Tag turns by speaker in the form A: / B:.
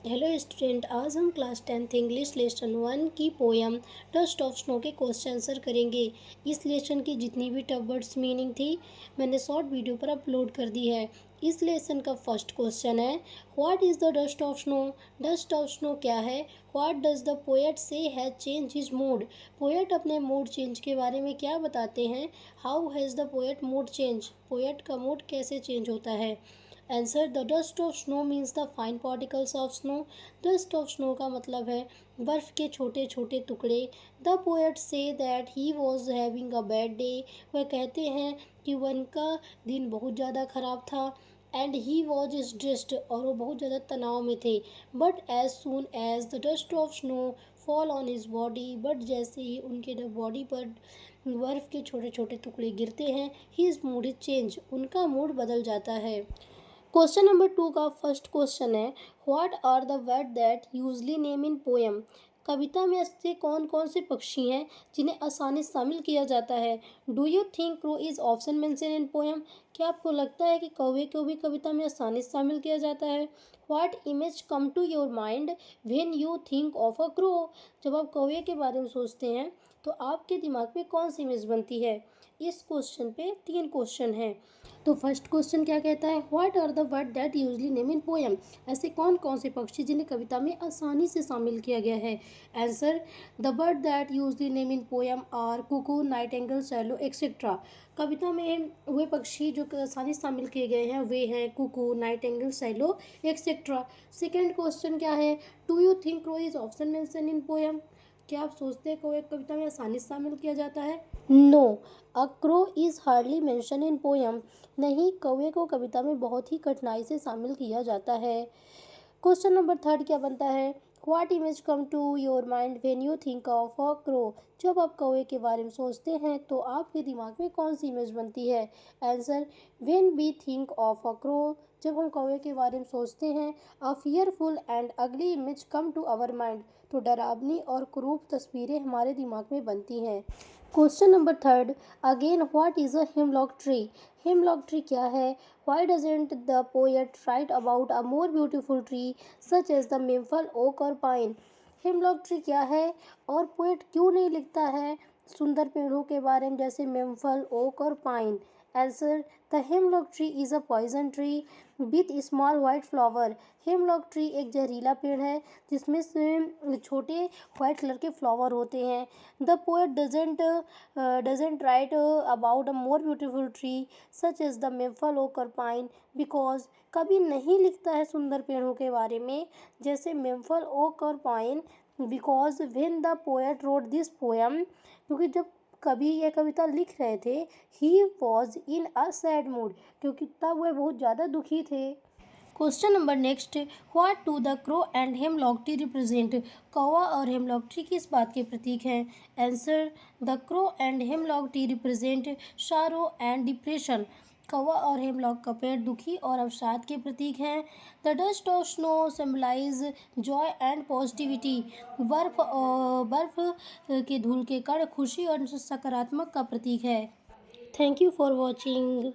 A: Hello student, आज हम class 10th English lesson 1 की पोयम डस्ट ऑफ स्नो के क्वेश्चन आंसर करेंगे। इस लेसन की जितनी भी टफ वर्ड्स मीनिंग थी मैंने शॉर्ट वीडियो पर अपलोड कर दी है। इस लेसन का फर्स्ट क्वेश्चन है, what is the dust of snow. Dust of snow क्या है। व्हाट डज द पोएट से has change his mood. Poet अपने मूड चेंज के बारे में क्या बताते हैं। How has the poet mood change. Poet का मूड कैसे चेंज होता है। Answer, the dust of snow means the fine particles of snow. Dust of snow का मतलब है बर्फ़ के छोटे छोटे टुकड़े। The poet say that he was having a bad day. वह कहते हैं कि उनका दिन बहुत ज़्यादा ख़राब था। एंड ही वॉज स्ट्रेस्ड, और वो बहुत ज़्यादा तनाव में थे। But as soon as the dust of snow fall on his body, but जैसे ही उनके बॉडी पर बर्फ़ के छोटे छोटे टुकड़े गिरते हैं, हिज मूड इज चेंज, उनका मूड बदल जाता है। क्वेश्चन नंबर 2 का फर्स्ट क्वेश्चन है, what are the word that usually name in poem. कविता में ऐसे कौन कौन से पक्षी हैं जिन्हें आसानी से शामिल किया जाता है। Do you think crow is often mention in poem. क्या आपको लगता है कि कौवे को भी कविता में आसानी से शामिल किया जाता है। What image come to your mind when you think of a crow. जब आप कौवे के बारे में सोचते हैं तो आपके दिमाग में कौन सी इमेज बनती है। इस क्वेश्चन पे 3 क्वेश्चन हैं। तो फर्स्ट क्वेश्चन क्या कहता है, what are the word that usually name in poem. ऐसे कौन कौन से पक्षी जिन्हें कविता में आसानी से शामिल किया गया है। Answer, the bird that usually name in poem are cuckoo, nightingale, swallow etcetera. कविता में वे पक्षी जो आसानी से शामिल किए गए हैं वे हैं cuckoo, nightingale, swallow etcetera. Second question क्या है, do you think crow is often mention in poem. क्या आप सोचते हैं को एक कविता में आसानी से शामिल किया जाता है। No, a crow is hardly mention in poem. नहीं, कौवे को कविता में बहुत ही कठिनाई से शामिल किया जाता है। क्वेश्चन नंबर 3 क्या बनता है, what image come to your mind when you think of a crow. जब आप कौवे के बारे में सोचते हैं तो आपके दिमाग में कौन सी इमेज बनती है। Answer, when we think of a crow, जब हम कौवे के बारे में सोचते हैं, a fearful and ugly image come to our mind, तो डरावनी और क्रूर तस्वीरें हमारे दिमाग में बनती हैं। Question number 3, again what is a hemlock tree. Hemlock tree क्या है। Why doesn't the poet write about a more beautiful tree such as the maple, oak और पाइन। हिमलॉक ट्री क्या है और पोएट क्यों नहीं लिखता है सुंदर पेड़ों के बारे में जैसे मेपल, ओक और pine. Answer, the hemlock tree is a poison tree with small white flower. Hemlock tree एक जहरीला पेड़ है जिसमें से छोटे वाइट कलर के फ्लावर होते हैं। The poet doesn't write about a more beautiful tree such as the maple, oak और पाइन बिकॉज, कभी नहीं लिखता है सुंदर पेड़ों के बारे में जैसे मेपल, ओक और pine. Because when the poet wrote this poem, क्योंकि जब कभी यह कविता लिख रहे थे, he was in a sad mood, क्योंकि तब वह बहुत ज़्यादा दुखी थे। Question number next, what do the crow and hemlock tree represent. कौवा और हेमलॉक ट्री किस बात के प्रतीक हैं। Answer, the crow and hemlock tree represent sorrow and depression. कौवा और हेमलॉक का पेड़ दुखी और अवसाद के प्रतीक हैं। The dust of snow symbolize joy and positivity. बर्फ के धूल के कण खुशी और सकारात्मक का प्रतीक है। Thank you for watching.